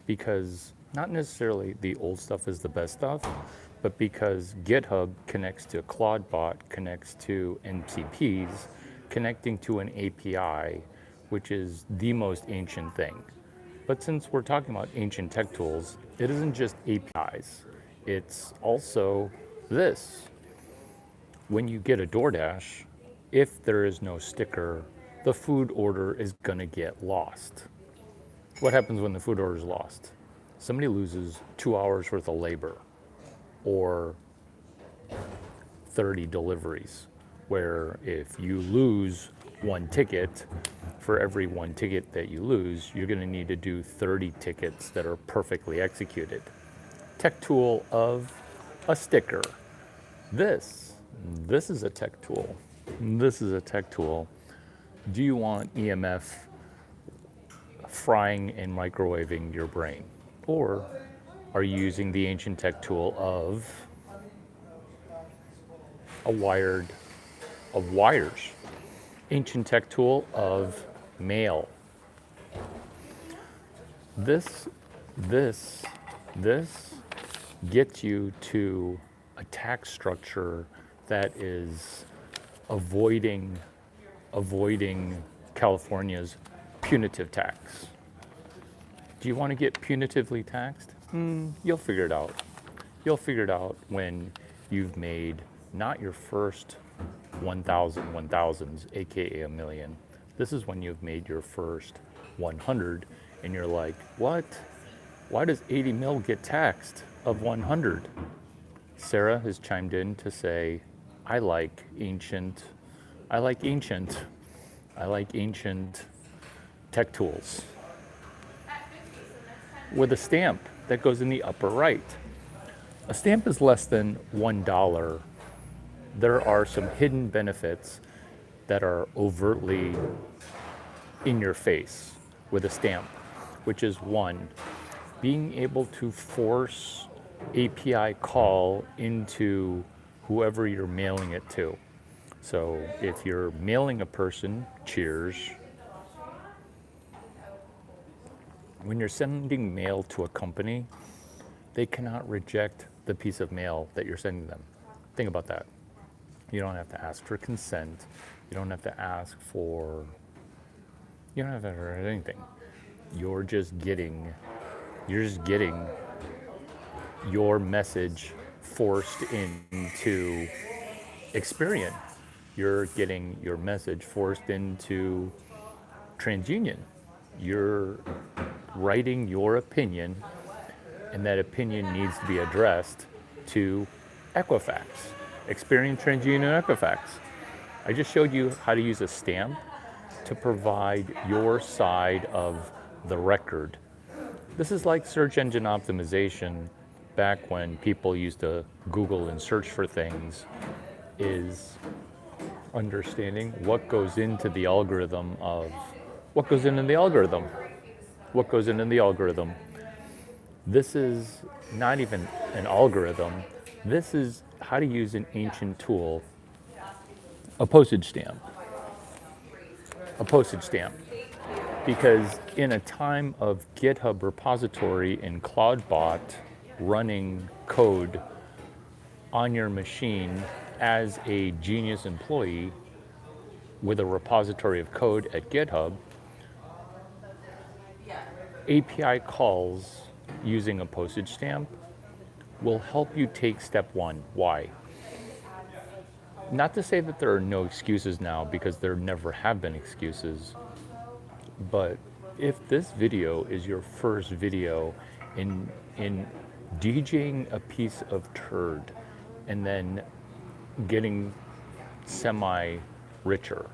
because not necessarily the old stuff is the best stuff, but because GitHub connects to CloudBot, connects to MCPs, connecting to an API, which is the most ancient thing. But since we're talking about ancient tech tools, it isn't just APIs. It's also this. When you get a DoorDash, if there is no sticker, the food order is going to get lost. What happens when the food order is lost? Somebody loses 2 hours worth of labor or 30 deliveries, where if you lose one ticket, for every one ticket that you lose, you're going to need to do 30 tickets that are perfectly executed. Tech tool of a sticker. This is a tech tool. This is a tech tool. Do you want EMF frying and microwaving your brain? Or are you using the ancient tech tool of wires? Ancient tech tool of mail. This gets you to a tax structure that is avoiding California's punitive tax. Do you want to get punitively taxed? You'll figure it out. You'll figure it out when you've made not your first 1,000s, aka a million. This is when you've made your first 100 and you're like, what? Why does 80 mil get taxed of 100? Sarah has chimed in to say, I like ancient tech tools. With a stamp that goes in the upper right. A stamp is less than $1. There are some hidden benefits that are overtly in your face with a stamp, which is one, being able to force API call into whoever you're mailing it to. So if you're mailing a person, cheers. When you're sending mail to a company, they cannot reject the piece of mail that you're sending them. Think about that. You don't have to ask for consent. You don't have to ask for, you don't have to ask for anything. You're just getting your message forced into Experian. You're getting your message forced into TransUnion. You're writing your opinion, and that opinion needs to be addressed to Equifax. Experian, TransUnion, Equifax. I just showed you how to use a stamp to provide your side of the record. This is like search engine optimization back when people used to Google and search for things, is understanding what goes into the algorithm of what goes into the algorithm. What goes into the algorithm. This is not even an algorithm. This is how to use an ancient tool, a postage stamp. A postage stamp. Because in a time of GitHub repository and CloudBot running code on your machine as a Genius employee with a repository of code at GitHub, API calls using a postage stamp will help you take step one. Why? Not to say that there are no excuses now, because there never have been excuses, but if this video is your first video in DJing a piece of turd and then getting semi-richer,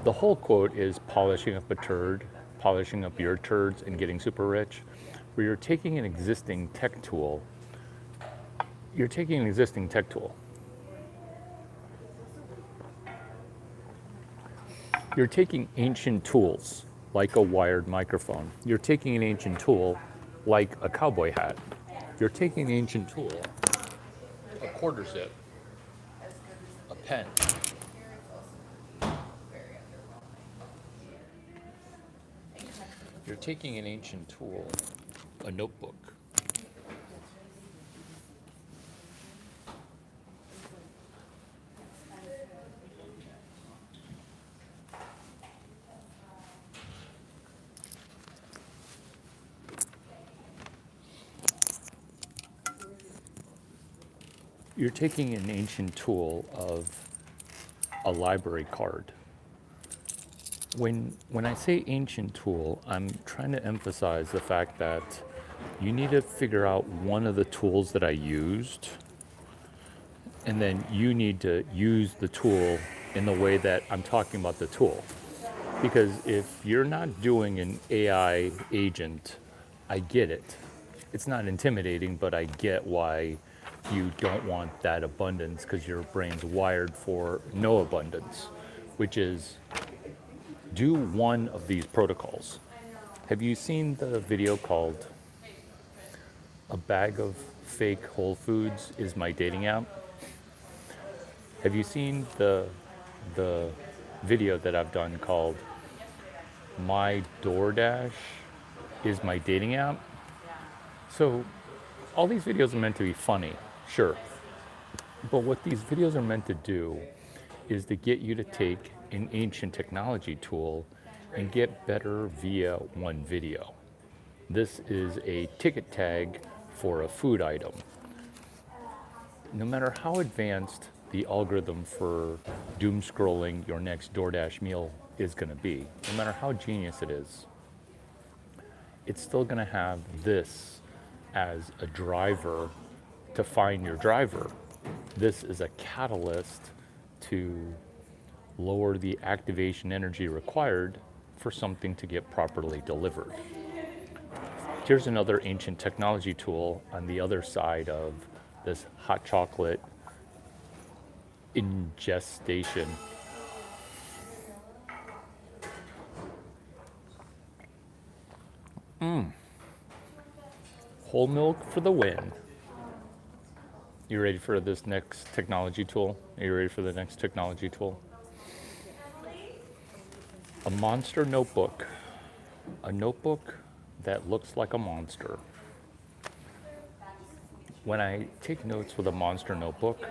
the whole quote is polishing up a turd, polishing up your turds and getting super rich, where you're taking an existing tech tool. You're taking an existing tech tool. You're taking ancient tools like a wired microphone. You're taking an ancient tool like a cowboy hat. You're taking an ancient tool, a quarter zip, a pen. You're taking an ancient tool a notebook. You're taking an ancient tool of a library card. When I say ancient tool, I'm trying to emphasize the fact that you need to figure out one of the tools that I used, and then you need to use the tool in the way that I'm talking about the tool. Because if you're not doing an AI agent, I get it. It's not intimidating, but I get why you don't want that abundance, because your brain's wired for no abundance, which is do one of these protocols. Have you seen the video called "A Bag of Fake Whole Foods is My Dating App"? Have you seen the video that I've done called "My DoorDash is My Dating App"? So all these videos are meant to be funny, sure. But what these videos are meant to do is to get you to take an ancient technology tool and get better via one video. This is a ticket tag for a food item. No matter how advanced the algorithm for doom scrolling your next DoorDash meal is going to be, no matter how genius it is, it's still going to have this as a driver to find your driver. This is a catalyst to lower the activation energy required for something to get properly delivered. Here's another ancient technology tool on the other side of this hot chocolate ingestation. Whole milk for the win. You ready for this next technology tool? Are you ready for the next technology tool? A monster notebook. A notebook that looks like a monster. When I take notes with a monster notebook,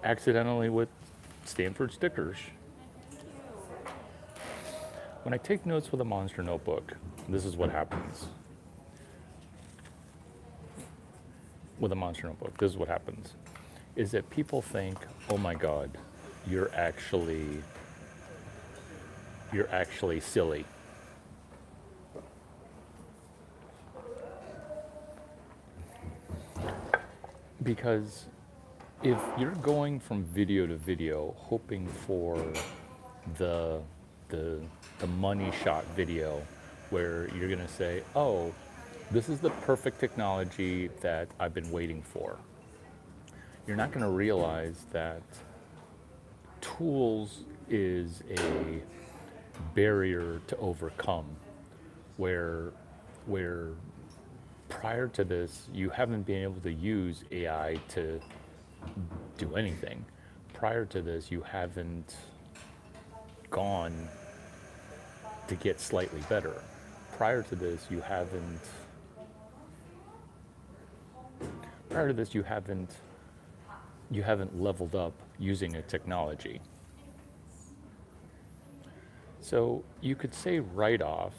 accidentally with Stanford stickers. When I take notes with a monster notebook, this is what happens. With a monster notebook, this is what happens. Is that people think, oh my God, you're actually silly. Because if you're going from video to video hoping for the money shot video where you're going to say, oh, this is the perfect technology that I've been waiting for, you're not going to realize that tools is a barrier to overcome, where prior to this you haven't been able to use AI to do anything. Prior to this you haven't gone to get slightly better. Prior to this you haven't leveled up using a technology. So you could say write-off,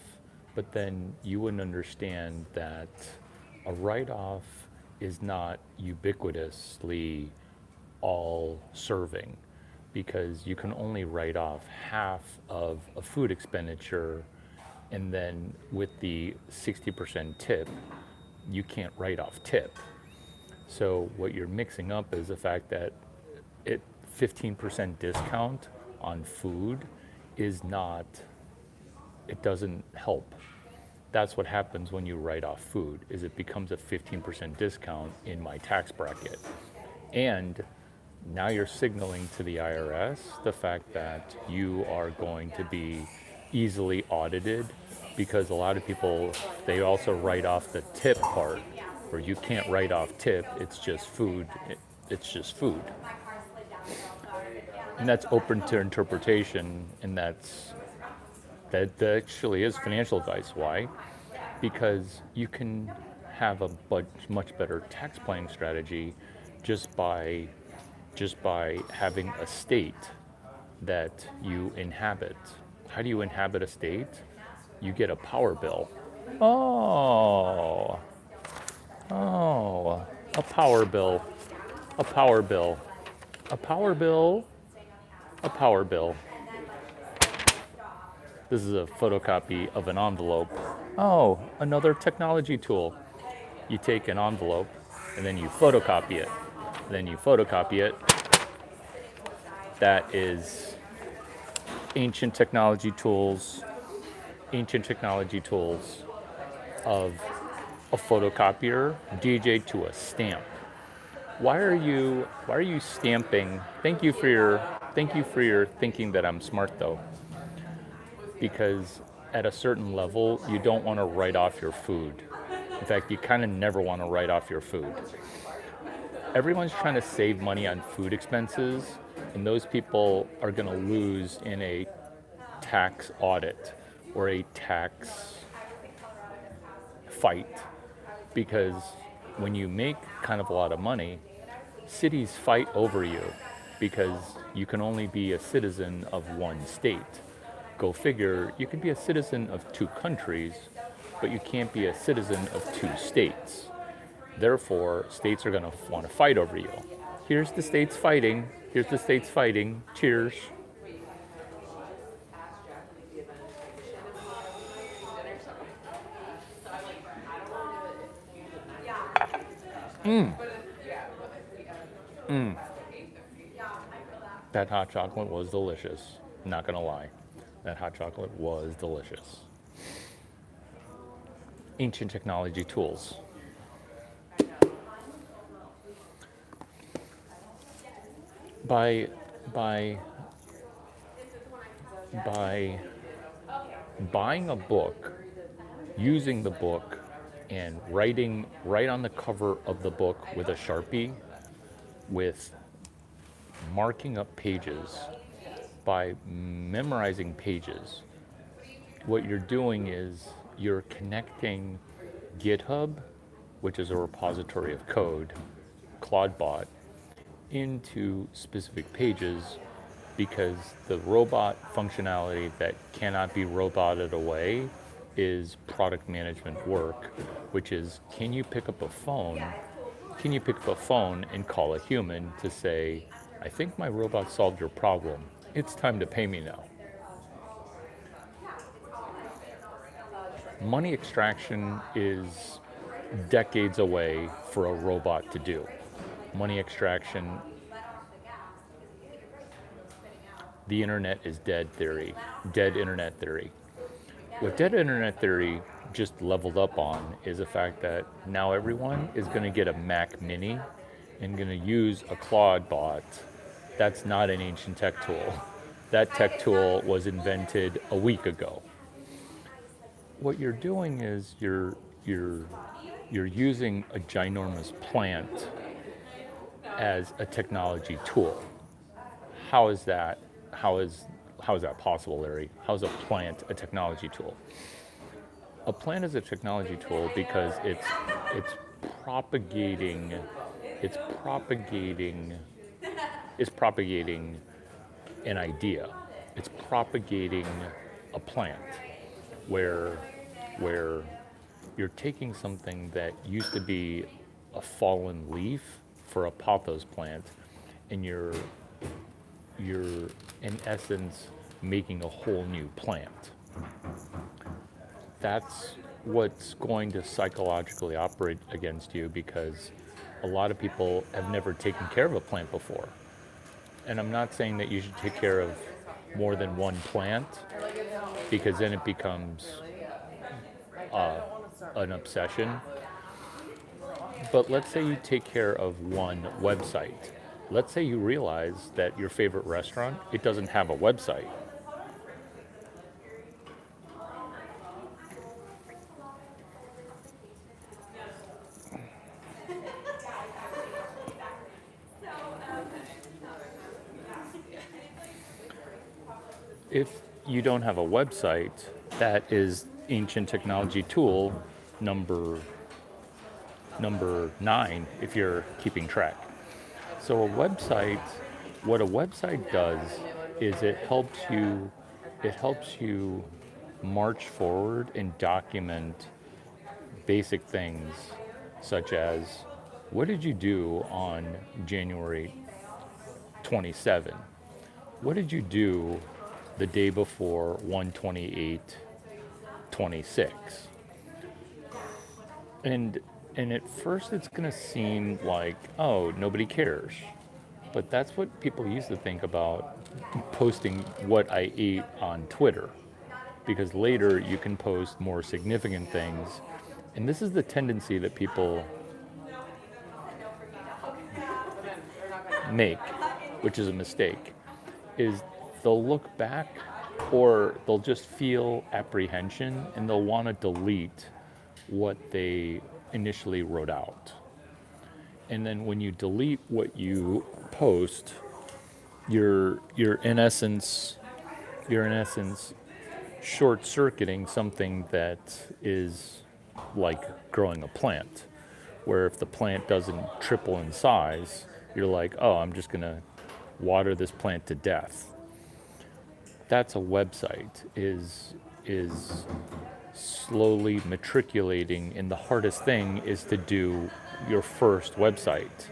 but then you wouldn't understand that a write-off is not ubiquitously all serving, because you can only write off half of a food expenditure, and then with the 60% tip, you can't write off tip. So what you're mixing up is the fact that 15% discount on food it doesn't help. That's what happens when you write off food, is it becomes a 15% discount in my tax bracket. And now you're signaling to the IRS the fact that you are going to be easily audited, because a lot of people, they also write off the tip part, where you can't write off tip, it's just food. It's just food. And that's open to interpretation, and that's That actually is financial advice. Why? Because you can have a much better tax planning strategy just by having a state that you inhabit. How do you inhabit a state? You get a power bill. Oh, oh, a power bill, a power bill, a power bill, a power bill. This is a photocopy of an envelope. Oh, another technology tool. You take an envelope and then you photocopy it. Then you photocopy it. That is ancient technology tools of a photocopier DJ to a stamp. Why are you stamping? Thank you for your thinking that I'm smart though. Because at a certain level, you don't want to write off your food. In fact, you kind of never want to write off your food. Everyone's trying to save money on food expenses, and those people are going to lose in a tax audit or a tax fight. Because when you make kind of a lot of money, cities fight over you because you can only be a citizen of one state. Go figure, you can be a citizen of two countries, but you can't be a citizen of two states. Therefore, states are going to want to fight over you. Here's the states fighting. Here's the states fighting. Cheers. That hot chocolate was delicious. Not going to lie. That hot chocolate was delicious. Ancient technology tools. By buying a book, using the book, and writing right on the cover of the book with a Sharpie, with marking up pages, by memorizing pages, what you're doing is you're connecting GitHub, which is a repository of code, ClaudeBot, into specific pages, because the robot functionality that cannot be roboted away is product management work, which is, can you pick up a phone and call a human to say, I think my robot solved your problem. It's time to pay me now. Money extraction is decades away for a robot to do. Money extraction, the internet is dead theory, dead internet theory. What dead internet theory just leveled up on is the fact that now everyone is going to get a Mac Mini and going to use a ClaudeBot. That's not an ancient tech tool. That tech tool was invented a week ago. What you're doing is you're using a ginormous plant as a technology tool. How is that possible, Larry? How is a plant a technology tool? A plant is a technology tool because it's propagating an idea. It's propagating a plant where you're taking something that used to be a fallen leaf for a pothos plant, and you're in essence making a whole new plant. That's what's going to psychologically operate against you, because a lot of people have never taken care of a plant before. And I'm not saying that you should take care of more than one plant, because then it becomes an obsession. But let's say you take care of one website. Let's say you realize that your favorite restaurant, it doesn't have a website. you don't have a website, that is ancient technology tool number 9 if you're keeping track. So what a website does is it helps you march forward and document basic things such as what did you do on January 27? What did you do the day before 1/28/26? And at first it's going to seem like, oh, nobody cares. But that's what people used to think about posting what I ate on Twitter. Because later you can post more significant things. And this is the tendency that people make, which is a mistake, is they'll look back or they'll just feel apprehension and they'll want to delete what they initially wrote out. And then when you delete what you post, you're in essence short-circuiting something that is like growing a plant, where if the plant doesn't triple in size, you're like, oh, I'm just gonna water this plant to death. That's a website, is slowly matriculating, and the hardest thing is to do your first website,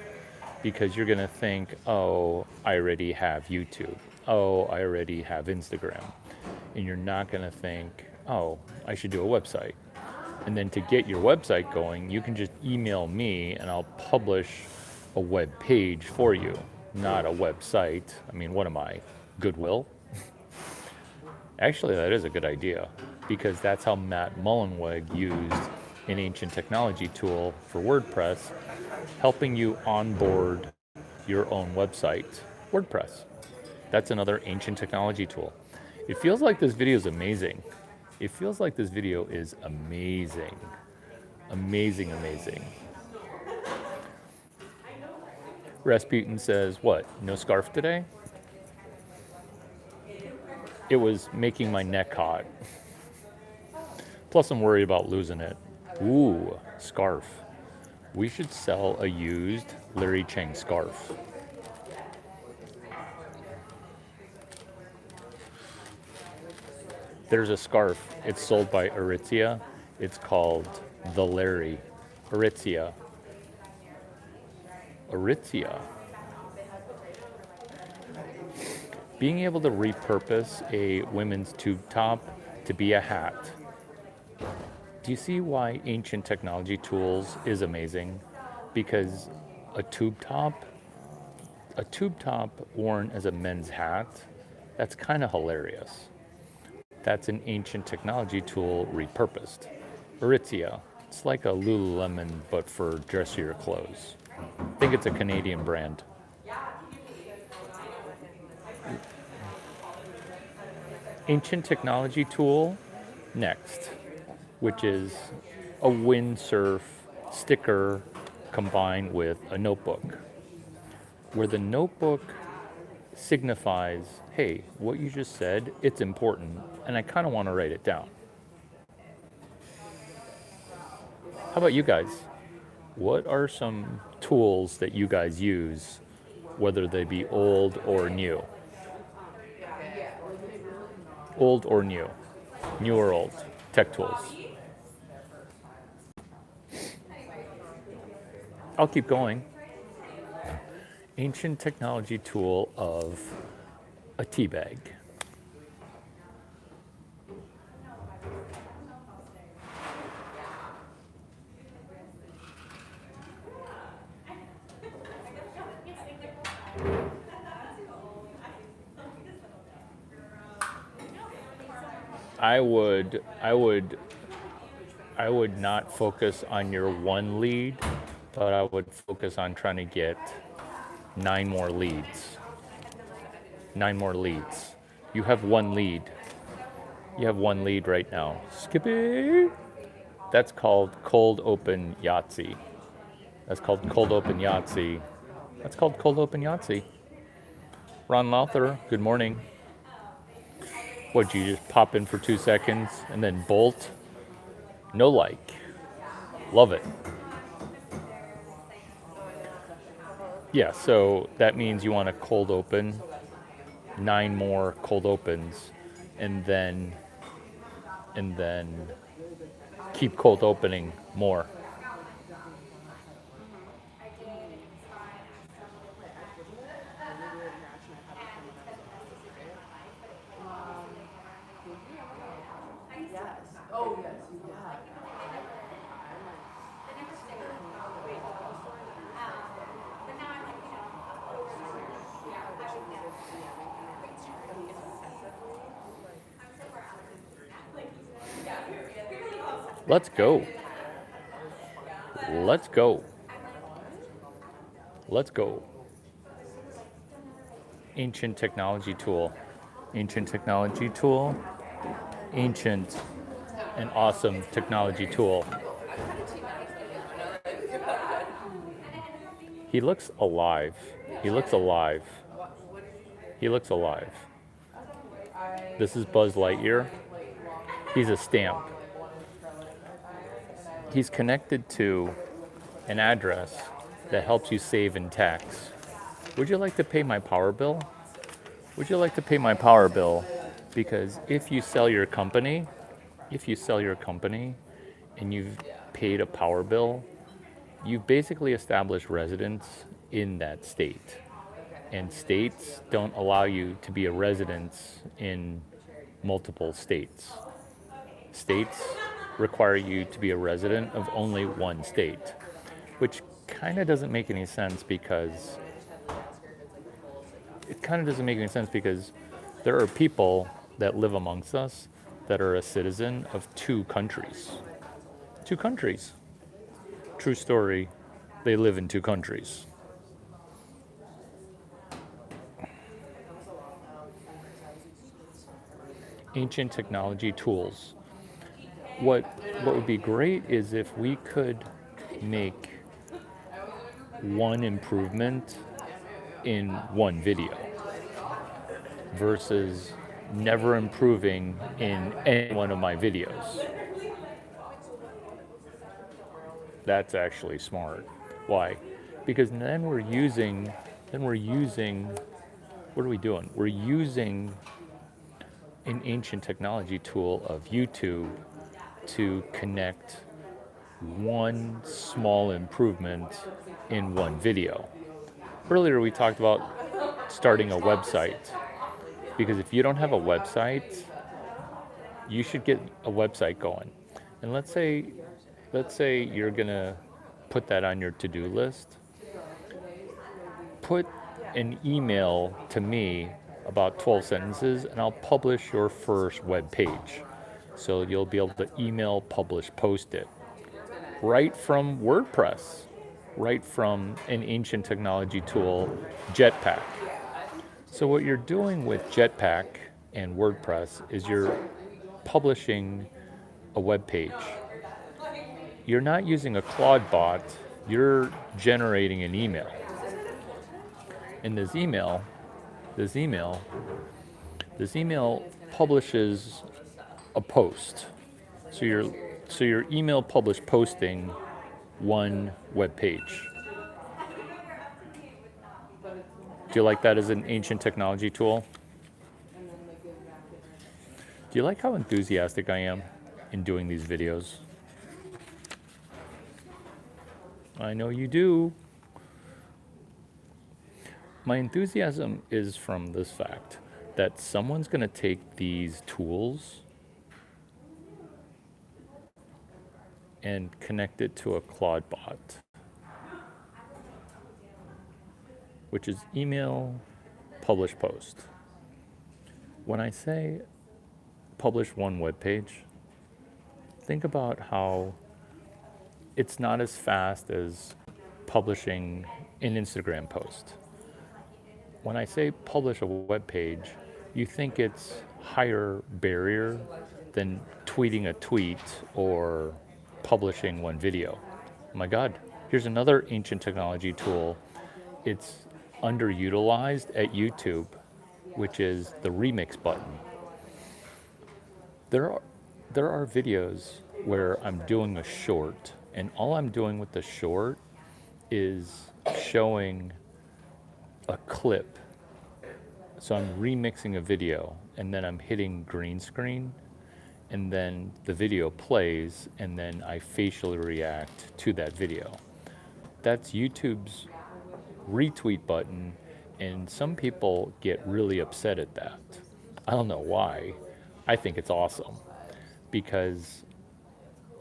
because you're gonna think, oh, I already have YouTube, oh, I already have Instagram, and you're not gonna think, oh, I should do a website. And then to get your website going, you can just email me and I'll publish a web page for you, not a website. I mean, what am I, Goodwill? Actually, that is a good idea, because that's how Matt Mullenweg used an ancient technology tool for WordPress, helping you onboard your own website, WordPress. That's another ancient technology tool. It feels like this video is amazing. It feels like this video is amazing. Amazing, amazing. Rasputin says, what, no scarf today? It was making my neck hot. Plus I'm worried about losing it. Ooh, scarf. We should sell a used Larry Cheng scarf. There's a scarf. It's sold by Aritzia. It's called the Larry. Aritzia. Aritzia. Being able to repurpose a women's tube top to be a hat. Do you see why ancient technology tools is amazing? Because a tube top worn as a men's hat, that's kind of hilarious. That's an ancient technology tool repurposed. Aritzia. It's like a Lululemon, but for dressier clothes. I think it's a Canadian brand. Ancient technology tool next, which is a windsurf sticker combined with a notebook, where the notebook signifies, hey, what you just said, it's important, and I kind of want to write it down. How about you guys? What are some tools that you guys use, whether they be old or new? Old or new? New or old? Tech tools. I'll keep going. Ancient technology tool of a tea bag. I would not focus on your one lead, but I would focus on trying to get 9 more leads. 9 more leads. You have one lead. You have one lead right now. Skippy! That's called cold open Yahtzee. That's called cold open Yahtzee. That's called cold open Yahtzee. Ron Lowther, good morning. What, do you just pop in for 2 seconds and then bolt? No like. Love it. Yeah, so that means you want to cold open 9 more cold opens and then keep cold opening more. Let's go. Let's go. Let's go. Ancient technology tool. Ancient technology tool. Ancient and awesome technology tool. He looks alive. He looks alive. He looks alive. This is Buzz Lightyear. He's a stamp. He's connected to an address that helps you save in tax. Would you like to pay my power bill? Would you like to pay my power bill? Because if you sell your company and you've paid a power bill, you've basically established residence in that state. And states don't allow you to be a resident in multiple states. States require you to be a resident of only one state, which kind of doesn't make any sense because there are people that live amongst us that are a citizen of 2 countries. 2 countries. True story, they live in 2 countries. Ancient technology tools. What would be great is if we could make one improvement in one video versus never improving in any one of my videos. That's actually smart. Why? Because then we're using, what are we doing? We're using an ancient technology tool of YouTube to connect one small improvement in one video. Earlier we talked about starting a website, because if you don't have a website, you should get a website going. And let's say you're gonna put that on your to-do list. Put an email to me about 12 sentences and I'll publish your first web page. So you'll be able to email, publish, post it. Right from WordPress, right from an ancient technology tool, Jetpack. So what you're doing with Jetpack and WordPress is you're publishing a web page. You're not using a Claude bot, you're generating an email. And this email publishes a post. So your email publish posting one web page. Do you like that as an ancient technology tool? Do you like how enthusiastic I am in doing these videos? I know you do. My enthusiasm is from this fact that someone's going to take these tools and connect it to a Claude bot, which is email, publish, post. When I say publish one web page, think about how it's not as fast as publishing an Instagram post. When I say publish a web page, you think it's higher barrier than tweeting a tweet or publishing one video. Oh my God, here's another ancient technology tool. It's underutilized at YouTube, which is the remix button. There are there are videos where I'm doing a short, and all I'm doing with the short is showing a clip. So I'm remixing a video, and then I'm hitting green screen, and then the video plays, and then I facially react to that video. That's YouTube's retweet button, and some people get really upset at that. I don't know why. I think it's awesome because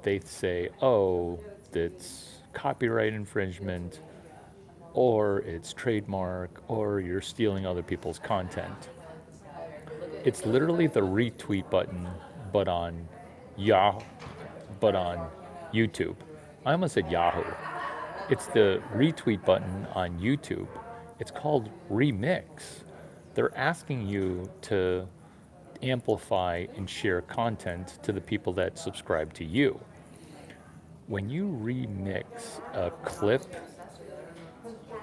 they say, oh, it's copyright infringement, or it's trademark, or you're stealing other people's content. It's literally the retweet button, but on Yahoo, but on YouTube. I almost said Yahoo. It's the retweet button on YouTube. It's called Remix. They're asking you to amplify and share content to the people that subscribe to you. When you remix a clip,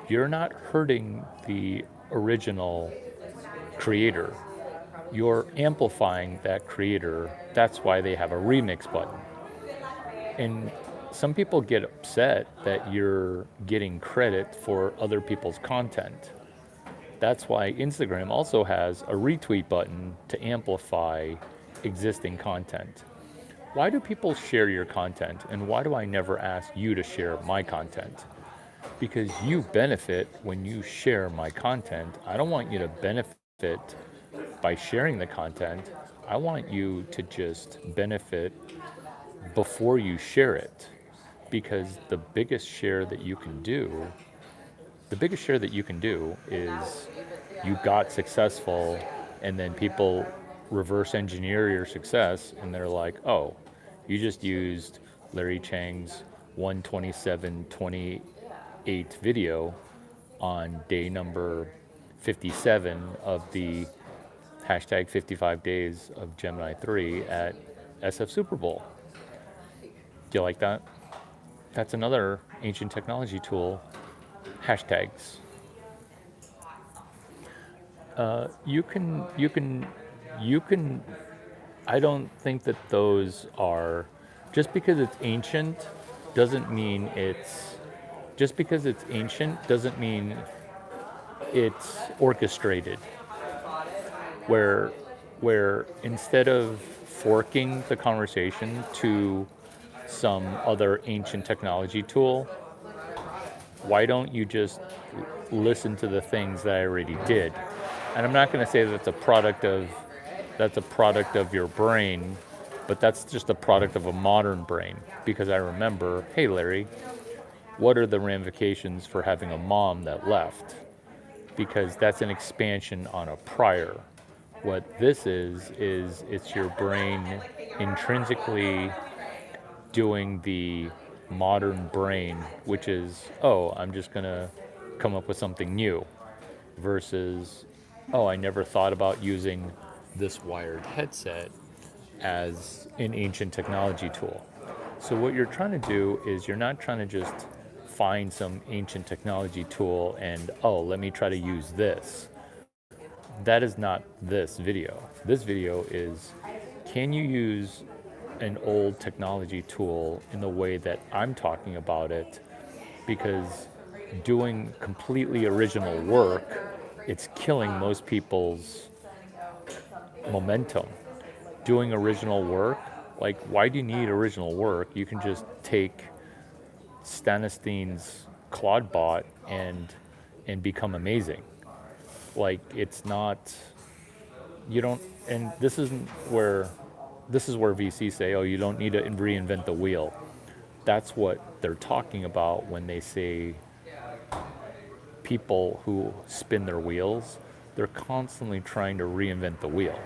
you're not hurting the original creator. You're amplifying that creator. That's why they have a remix button. And some people get upset that you're getting credit for other people's content. That's why Instagram also has a retweet button to amplify existing content. Why do people share your content, and why do I never ask you to share my content? Because you benefit when you share my content. I don't want you to benefit by sharing the content. I want you to just benefit before you share it. Because the biggest share that you can do is you got successful, and then people reverse engineer your success, and they're like, oh, you just used Larry Chang's 127:28 video on day number 57 of the hashtag 55 days of Gemini 3 at SF Super Bowl. Do you like that? That's another ancient technology tool, hashtags. You can, I don't think that those are, just because it's ancient doesn't mean just because it's ancient doesn't mean it's orchestrated. Where instead of forking the conversation to some other ancient technology tool, why don't you just listen to the things that I already did? And I'm not going to say that's a product of your brain, but that's just a product of a modern brain. Because I remember, hey Larry, what are the ramifications for having a mom that left? Because that's an expansion on a prior. What this is it's your brain intrinsically doing the modern brain, which is, oh, I'm just going to come up with something new, versus, oh, I never thought about using this wired headset as an ancient technology tool. So what you're trying to do is you're not trying to just find some ancient technology tool and, oh, let me try to use this. That is not this video. This video is, can you use an old technology tool in the way that I'm talking about it? Because doing completely original work, it's killing most people's momentum. Doing original work, like, why do you need original work? You can just take Stanistein's Claudebot and become amazing. Like, it's not, you don't, and this is where VCs say, oh, you don't need to reinvent the wheel. That's what they're talking about when they say people who spin their wheels, they're constantly trying to reinvent the wheel.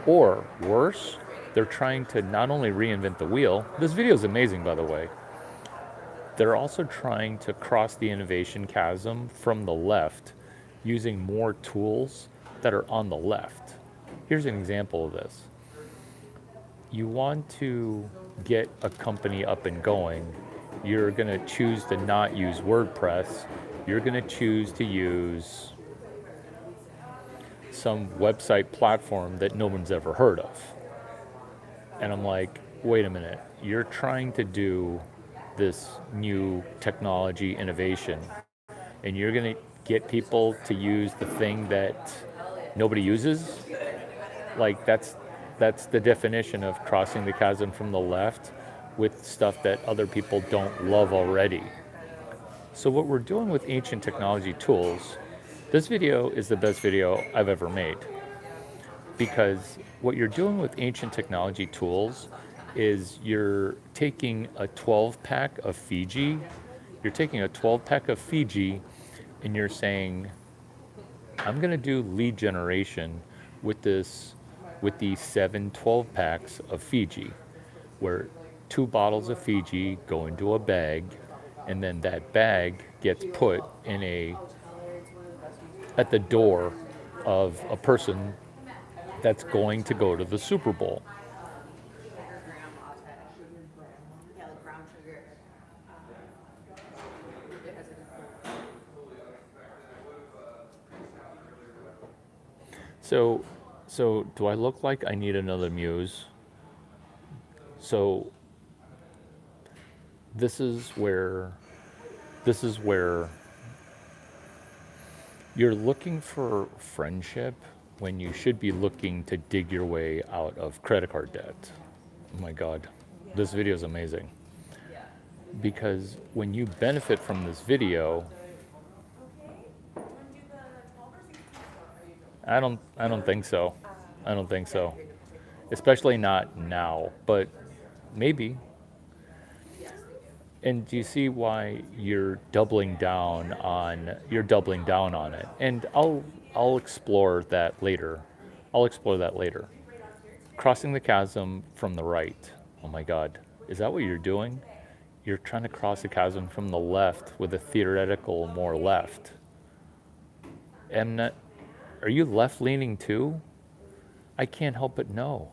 Or worse, they're trying to not only reinvent the wheel, this video is amazing, by the way, they're also trying to cross the innovation chasm from the left using more tools that are on the left. Here's an example of this. You want to get a company up and going, you're going to choose to not use WordPress. You're going to choose to use some website platform that no one's ever heard of. And I'm like, wait a minute, you're trying to do this new technology innovation, and you're going to get people to use the thing that nobody uses? Like, that's the definition of crossing the chasm from the left with stuff that other people don't love already. So what we're doing with ancient technology tools, this video is the best video I've ever made, because what you're doing with ancient technology tools is you're taking a 12 pack of Fiji, and you're saying, I'm going to do lead generation with these 7 12 packs of Fiji, where 2 bottles of Fiji go into a bag, and then that bag gets put at the door of a person that's going to go to the Super Bowl. So do I look like I need another muse? So this is where you're looking for friendship when you should be looking to dig your way out of credit card debt. Oh my God, this video is amazing. Because when you benefit from this video, I don't think so. I don't think so. Especially not now, but maybe. And do you see why you're doubling down on it? And I'll explore that later. Crossing the chasm from the right. Oh my God. Is that what you're doing? You're trying to cross the chasm from the left with a theoretical more left. Are you left leaning too? I can't help but know.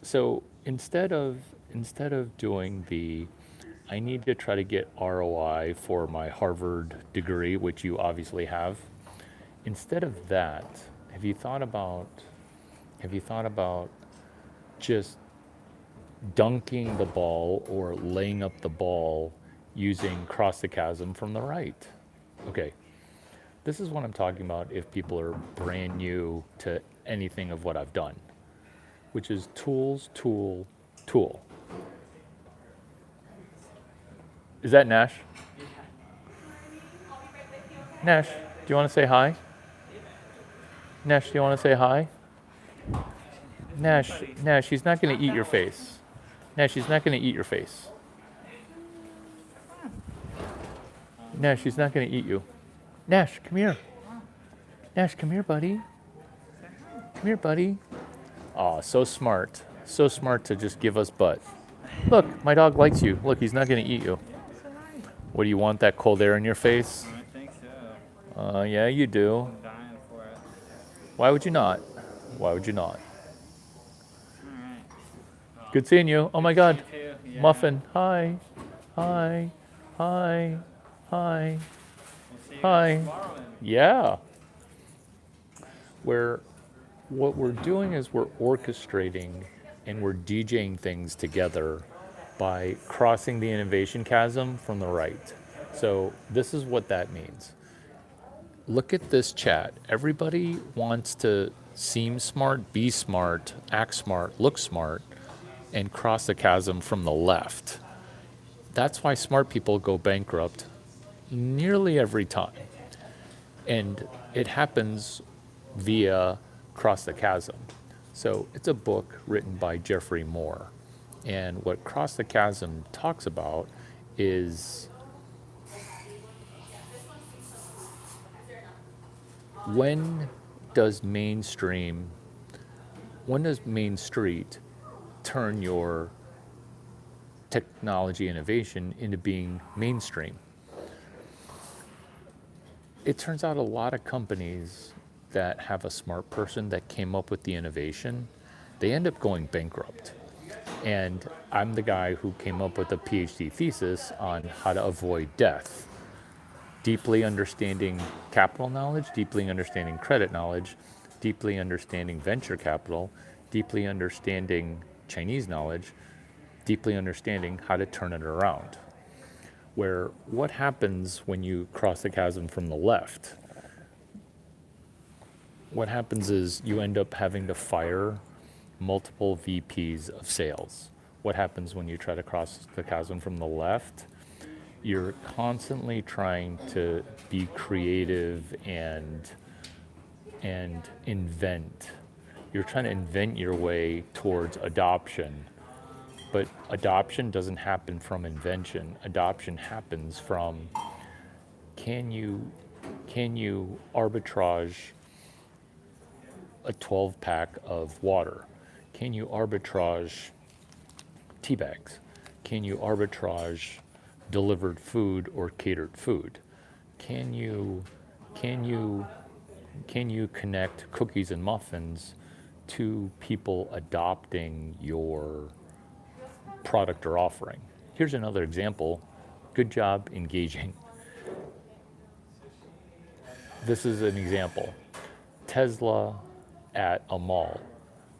So instead of doing I need to try to get ROI for my Harvard degree, which you obviously have. Instead of that, have you thought about just dunking the ball or laying up the ball using cross the chasm from the right? Okay, this is what I'm talking about if people are brand new to anything of what I've done, which is tools, tool, tool. Is that Nash? Nash, do you want to say hi? Nash, do you want to say hi? Nash, he's not going to eat your face. Nash, he's not going to eat your face. Nash, he's not going to eat you. Nash, come here. Nash, come here, buddy. Come here, buddy. Aw, so smart. So smart to just give us butt. Look, my dog likes you. Look, he's not going to eat you. What, do you want that cold air in your face? I think so. Yeah, you do. I'm dying for it. Why would you not? Why would you not? All right. Good seeing you. Oh my God. You too. Yeah. Muffin. Hi. Hi. Hi. Hi. We'll see you Hi. tomorrow then. Yeah. What we're doing is we're orchestrating and we're DJing things together by crossing the innovation chasm from the right. So this is what that means. Look at this chat. Everybody wants to seem smart, be smart, act smart, look smart, and cross the chasm from the left. That's why smart people go bankrupt nearly every time. And it happens via Cross the Chasm. So it's a book written by Jeffrey Moore. And what Cross the Chasm talks about is when does Main Street turn your technology innovation into being mainstream? It turns out a lot of companies that have a smart person that came up with the innovation, they end up going bankrupt. And I'm the guy who came up with a PhD thesis on how to avoid death. Deeply understanding capital knowledge, deeply understanding credit knowledge, deeply understanding venture capital, deeply understanding Chinese knowledge, deeply understanding how to turn it around. Where what happens when you cross the chasm from the left? What happens is you end up having to fire multiple VPs of sales. What happens when you try to cross the chasm from the left? You're constantly trying to be creative and invent. You're trying to invent your way towards adoption. But adoption doesn't happen from invention. Adoption happens from can you arbitrage a 12 pack of water? Can you arbitrage tea bags? Can you arbitrage delivered food or catered food? Can you connect cookies and muffins to people adopting your product or offering? Here's another example. Good job engaging. This is an example. Tesla at a mall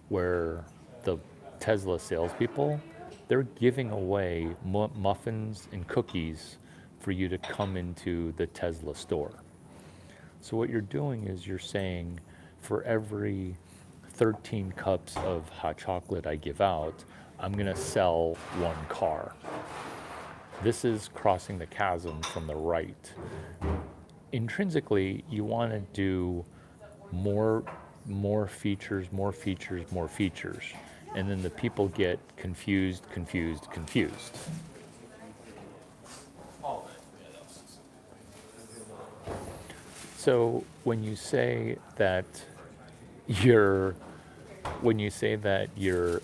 where the Tesla salespeople, they're giving away muffins and cookies for you to come into the Tesla store. So what you're doing is you're saying, for every 13 cups of hot chocolate I give out, I'm going to sell one car. This is crossing the chasm from the right. Intrinsically, you want to do more features, and then the people get confused. So when you say that you're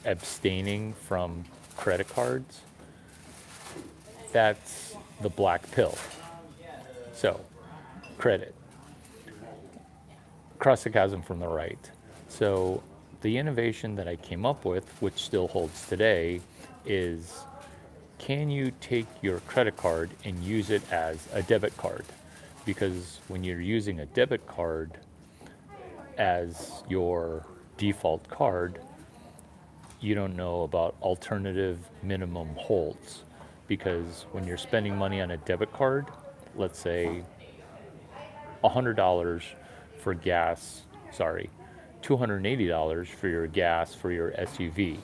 abstaining from credit cards, that's the black pill. So, credit. Cross the chasm from the right. So the innovation that I came up with, which still holds today, is can you take your credit card and use it as a debit card? Because when you're using a debit card as your default card, you don't know about alternative minimum holds. Because when you're spending money on a debit card, let's say $100 for gas, $280 for your gas for your SUV.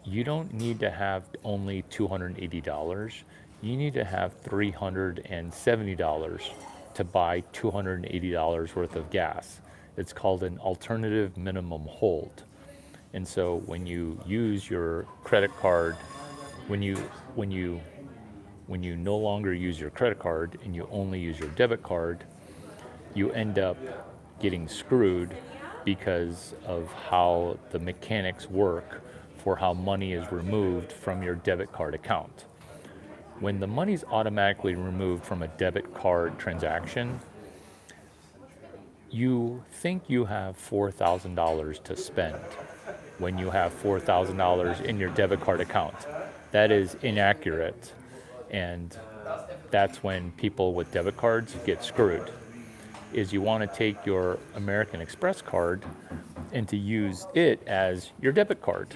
You don't need to have only $280. You need to have $370 to buy $280 worth of gas. It's called an alternative minimum hold. And so when you use your credit card, when you no longer use your credit card and you only use your debit card, you end up getting screwed because of how the mechanics work for how money is removed from your debit card account. When the money's automatically removed from a debit card transaction, you think you have $4,000 to spend when you have $4,000 in your debit card account. That is inaccurate, and that's when people with debit cards get screwed. Is you want to take your American Express card and to use it as your debit card.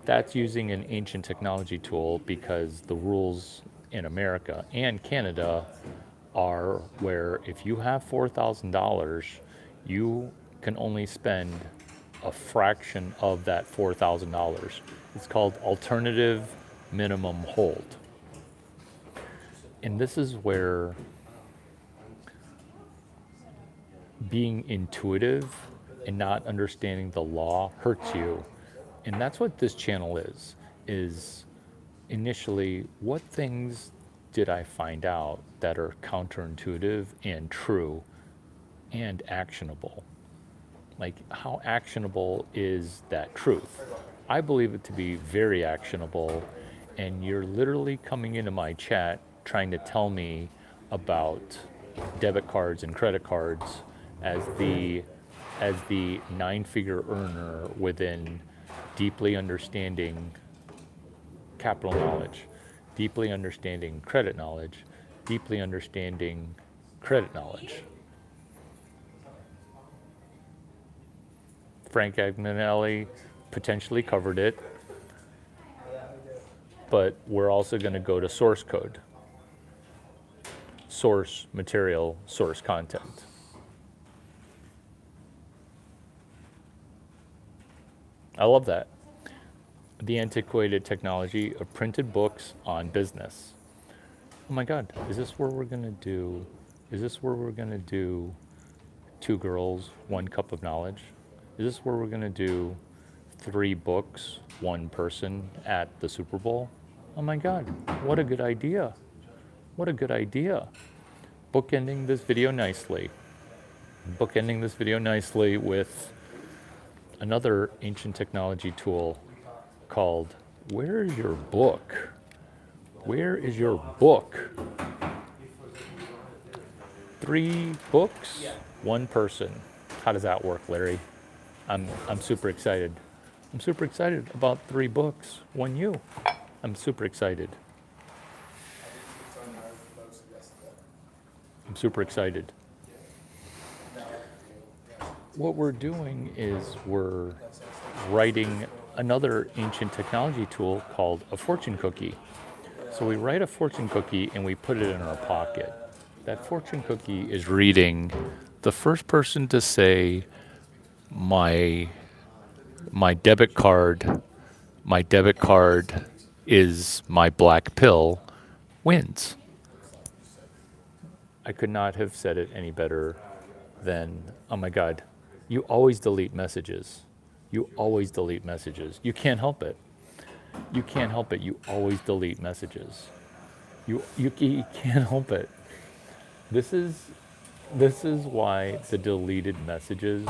That's using an ancient technology tool because the rules in America and Canada are where if you have $4,000, you can only spend a fraction of that $4,000. It's called alternative minimum hold. And this is where being intuitive and not understanding the law hurts you. And that's what this channel is initially, what things did I find out that are counterintuitive and true and actionable? Like, how actionable is that truth? I believe it to be very actionable, and you're literally coming into my chat trying to tell me about debit cards and credit cards as the 9-figure earner within deeply understanding capital knowledge, deeply understanding credit knowledge, deeply understanding credit knowledge. Frank Agnelli potentially covered it, but we're also going to go to source code, source material, source content. I love that. The antiquated technology of printed books on business. Oh my God, is this where we're going to do, is this where we're going to do Two Girls, One Cup of Knowledge? Is this where we're going to do 3 books, 1 person at the Super Bowl? Oh my God, what a good idea. What a good idea. Bookending this video nicely. Bookending this video nicely with another ancient technology tool called Where is Your Book? Where is your book? 3 books, 1 person. How does that work, Larry? I'm super excited. I'm super excited about 3 books, 1 you. I'm super excited. I'm super excited. What we're doing is we're writing another ancient technology tool called a fortune cookie. So we write a fortune cookie and we put it in our pocket. That fortune cookie is reading the first person to say my debit card is my black pill wins. I could not have said it any better than, oh my God, you always delete messages. You always delete messages. You can't help it. You can't help it. You always delete messages. You can't help it. This is why the deleted messages,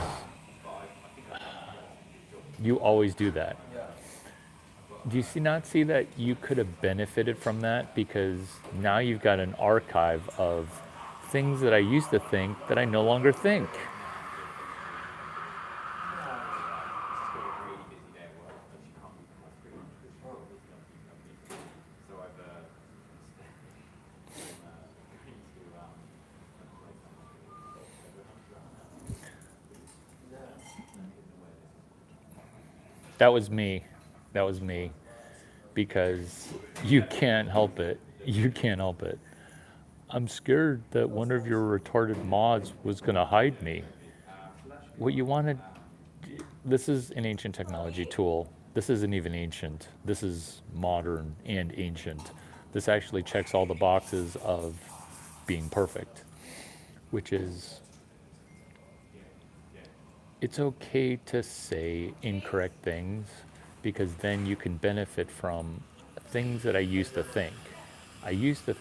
you always do that. Do you not see that you could have benefited from that? Because now you've got an archive of things that I used to think that I no longer think. That was me. That was me. Because you can't help it. You can't help it. I'm scared that one of your retarded mods was going to hide me. What you wanted, this is an ancient technology tool. This isn't even ancient. This is modern and ancient. This actually checks all the boxes of being perfect, which is, it's okay to say incorrect things because then you can benefit from things that I used to think. I used to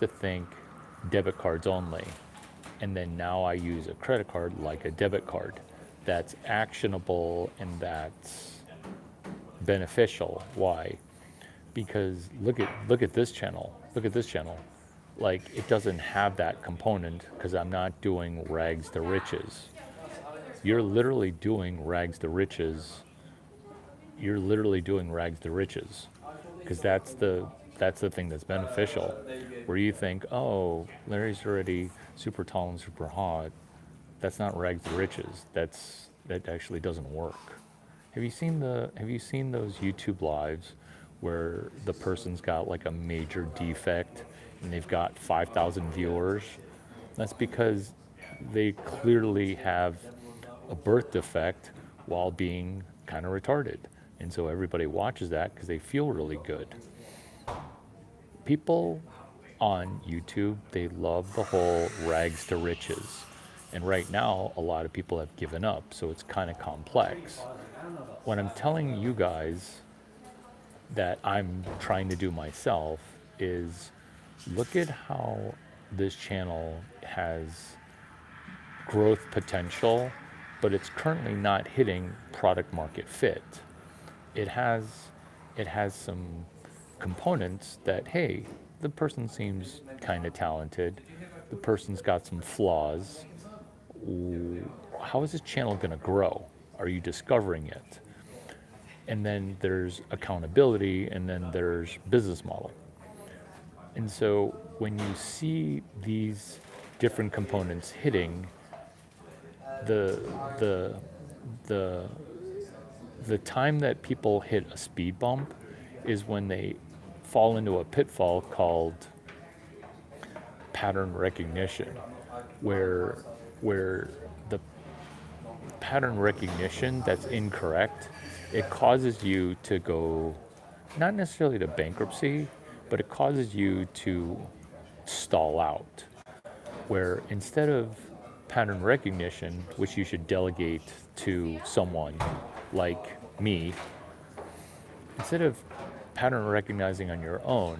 think debit cards only. And then now I use a credit card like a debit card. That's actionable and that's beneficial. Why? Because look at this channel. Look at this channel. Like, it doesn't have that component because I'm not doing rags to riches. You're literally doing rags to riches. You're literally doing rags to riches because that's the thing that's beneficial. Where you think, oh, Larry's already super tall and super hot. That's not rags to riches. That actually doesn't work. Have you seen those YouTube lives where the person's got like a major defect and they've got 5,000 viewers? That's because they clearly have a birth defect while being kind of retarded. And so everybody watches that because they feel really good. People on YouTube, they love the whole rags to riches. And right now, a lot of people have given up, so it's kind of complex. What I'm telling you guys that I'm trying to do myself is look at how this channel has growth potential, but it's currently not hitting product market fit. It has some components that, hey, the person seems kind of talented. The person's got some flaws. How is this channel going to grow? Are you discovering it? And then there's accountability, and then there's business model. And so when you see these different components hitting, the the the time that people hit a speed bump is when they fall into a pitfall called pattern recognition, where where the pattern recognition that's incorrect, it causes you to go not necessarily to bankruptcy, but it causes you to stall out. Where instead of pattern recognition, which you should delegate to someone like me, instead of pattern recognizing on your own,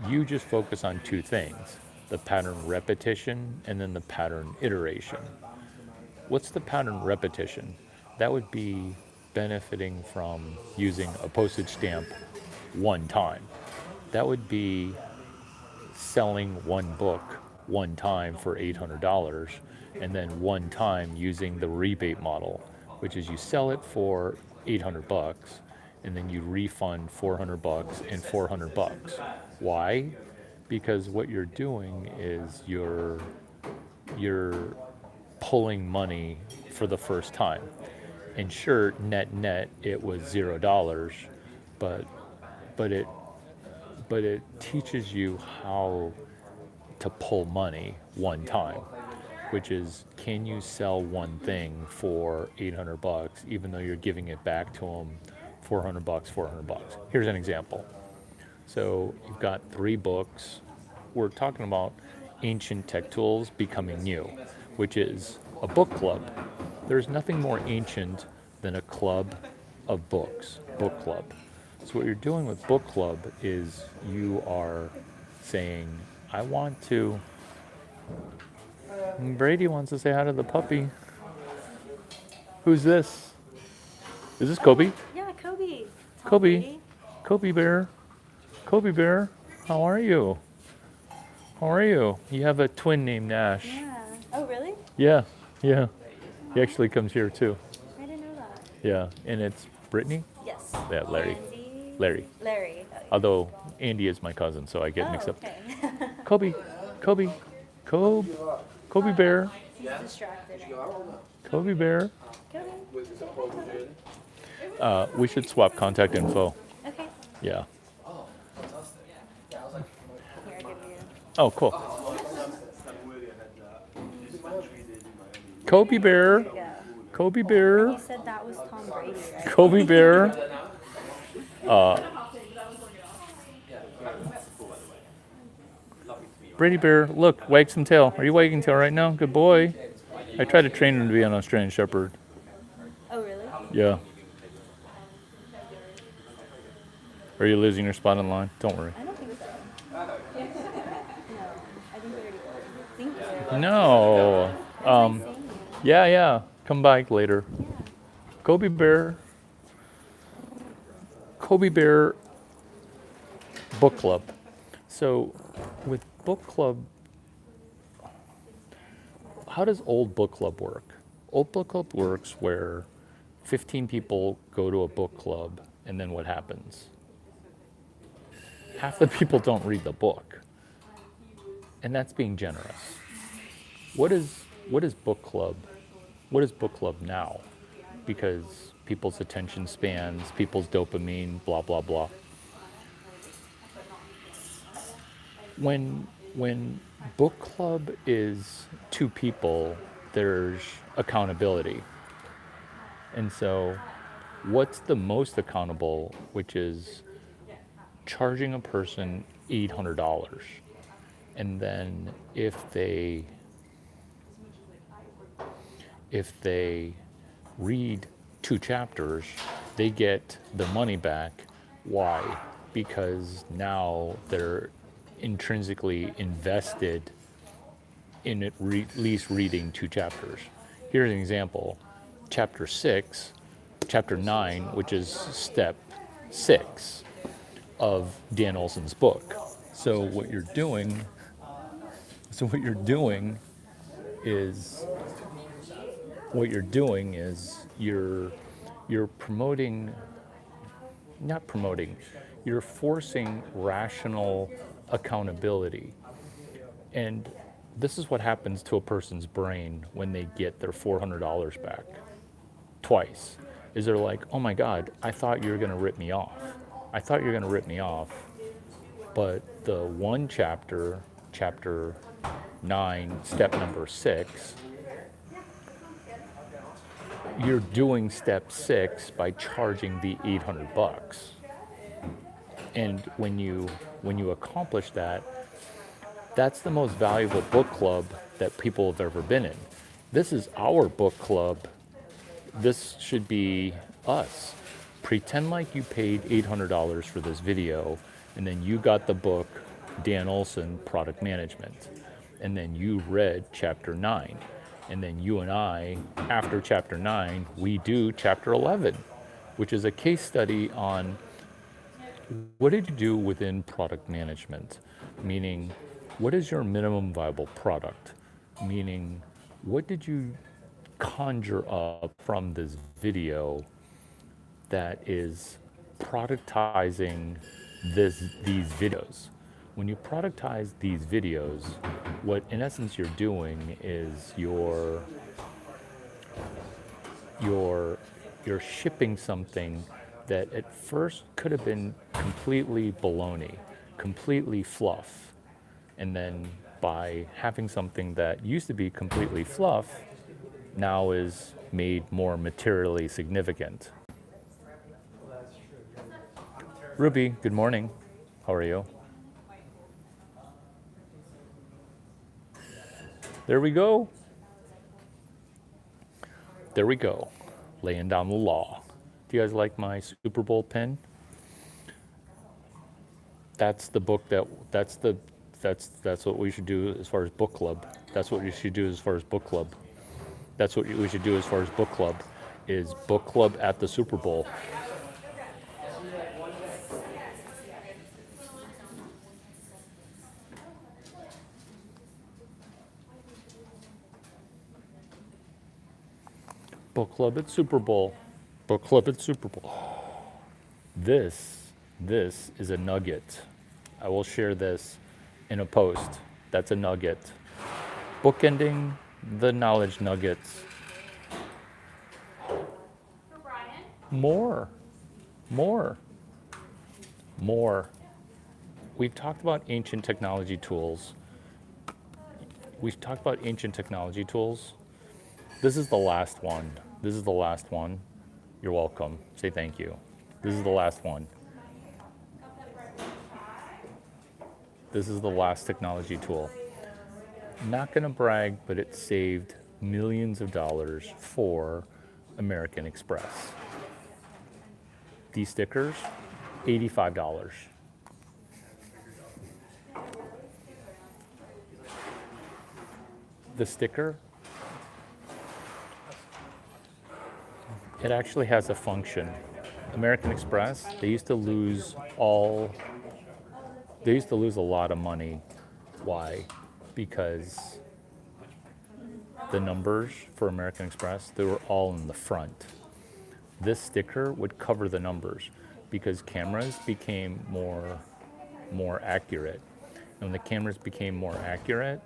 you just focus on two things: the pattern repetition and then the pattern iteration. What's the pattern repetition? That would be benefiting from using a postage stamp one time. That would be selling one book one time for $800 and then one time using the rebate model, which is you sell it for 800 bucks and then you refund 400 bucks and 400 bucks. Why? Because what you're doing is you're pulling money for the first time. And sure, net it was $0, but but it but it teaches you how to pull money one time, which is, can you sell one thing for 800 bucks even though you're giving it back to them 400 bucks, 400 bucks. Here's an example. So you've got 3 books. We're talking about ancient tech tools becoming new, which is a book club. There's nothing more ancient than a club of books, book club. So what you're doing with book club is you are saying, I want to, Brady wants to say hi to the puppy. Who's this? Is this Kobe? Yeah, Kobe. Tom Kobe. Brady. Kobe Bear. Kobe Bear, how are you? How are you? You have a twin named Nash. Yeah. Oh, really? Yeah, yeah. He actually comes here too. I didn't know that. Yeah, and it's Brittany? Yes. Yeah, Larry. Andy. Larry. Larry. Oh, yeah. Although Andy is my cousin, so I get Oh, mixed up. okay. Kobe, Kobe, Kobe, Kobe Bear, He's distracted. Kobe Bear. Kobe. We should swap contact info. Okay. Yeah. Here, I'll give you. Oh, cool. Kobe Bear. There you go. Kobe And Bear. you said that was Tom Brady, right? Kobe Bear. Brady Bear, look, wag some tail. Are you wagging tail right now? Good boy. I tried to train him to be an Australian Shepherd. Oh, really? Yeah. Are you losing your spot in line? Don't worry. I don't think so. No, I think we already Thank you. No. Nice seeing you. Yeah. Come back later. Yeah. Kobe Bear. Kobe Bear Book Club. So, with book club, how does old book club work? Old book club works where 15 people go to a book club, and then what happens? Half the people don't read the book, and that's being generous. What is book club? What is book club now? Because people's attention spans, people's dopamine, blah blah blah. When book club is 2 people, there's accountability. And so what's the most accountable, which is charging a person $800. And then if they read 2 chapters, they get the money back. Why? Because now they're intrinsically invested in at least reading 2 chapters. Here's an example. Chapter 9, which is step 6 of Dan Olson's book. So what you're doing is you're you're forcing rational accountability. And this is what happens to a person's brain when they get their $400 back. twice. Is they're like, oh my God, I thought you were going to rip me off. I thought you were going to rip me off. But the one chapter, chapter 9, step number 6, you're doing step 6 by charging the $800. And when you accomplish that, that's the most valuable book club that people have ever been in. This is our book club. This should be us. Pretend like you paid $800 for this video, and then you got the book, Dan Olson, Product Management, and then you read chapter 9. And then you and I, after chapter 9, we do chapter 11, which is a case study on what did you do within product management? Meaning, what is your minimum viable product? Meaning, what did you conjure up from this video that is productizing these videos? When you productize these videos, what in essence you're doing is you're shipping something that at first could have been completely baloney, completely fluff. And then by having something that used to be completely fluff, now is made more materially significant. Ruby, good morning. How are you? There we go. There we go. Laying down the law. Do you guys like my Super Bowl pin? That's the book that's what we should do as far as book club. That's what we should do as far as book club. That's what we should do as far as book club, is book club at the Super Bowl. Book club at Super Bowl. Book club at Super Bowl. This is a nugget. I will share this in a post. That's a nugget. Bookending the knowledge nuggets. More. We've talked about ancient technology tools. This is the last one. You're welcome. Say thank you. This is the last one. This is the last technology tool. Not gonna brag, but it saved millions of dollars for American Express. These stickers, $85. The sticker, it actually has a function. American Express, they used to lose a lot of money. Why? Because the numbers for American Express, they were all in the front. This sticker would cover the numbers because cameras became more accurate. And when the cameras became more accurate,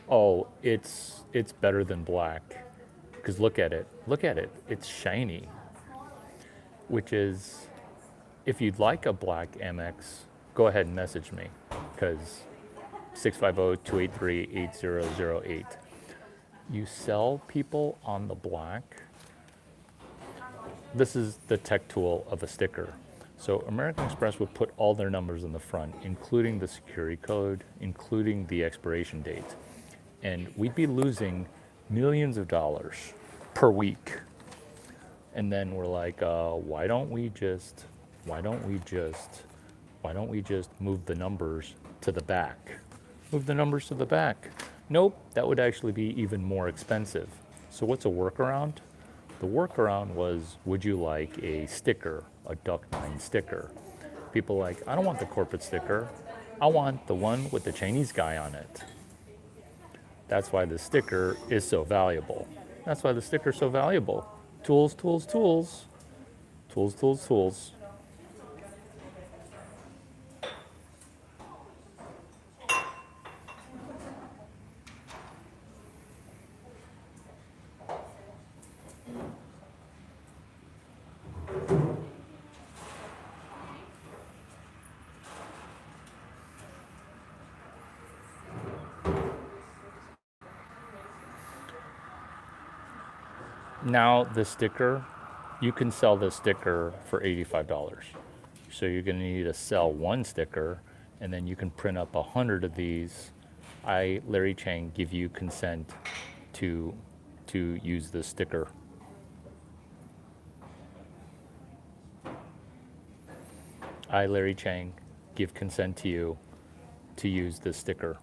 oh, it's better than black. Because look at it, it's shiny. Which is, if you'd like a black Amex, go ahead and message me, because 650-283-8008. You sell people on the black. This is the tech tool of a sticker. So American Express would put all their numbers in the front, including the security code, including the expiration date. And we'd be losing millions of dollars per week. And then we're like, why don't we just move the numbers to the back? Move the numbers to the back. Nope, that would actually be even more expensive. So what's a workaround? The workaround was, would you like a sticker, a Duck9 sticker? People are like, I don't want the corporate sticker. I want the one with the Chinese guy on it. That's why the sticker is so valuable. Tools. Now the sticker, you can sell the sticker for $85. So you're going to need to sell one sticker, and then you can print up 100 of these. I, Larry Chang, give you consent to use the sticker. I, Larry Chang, give consent to you to use the sticker.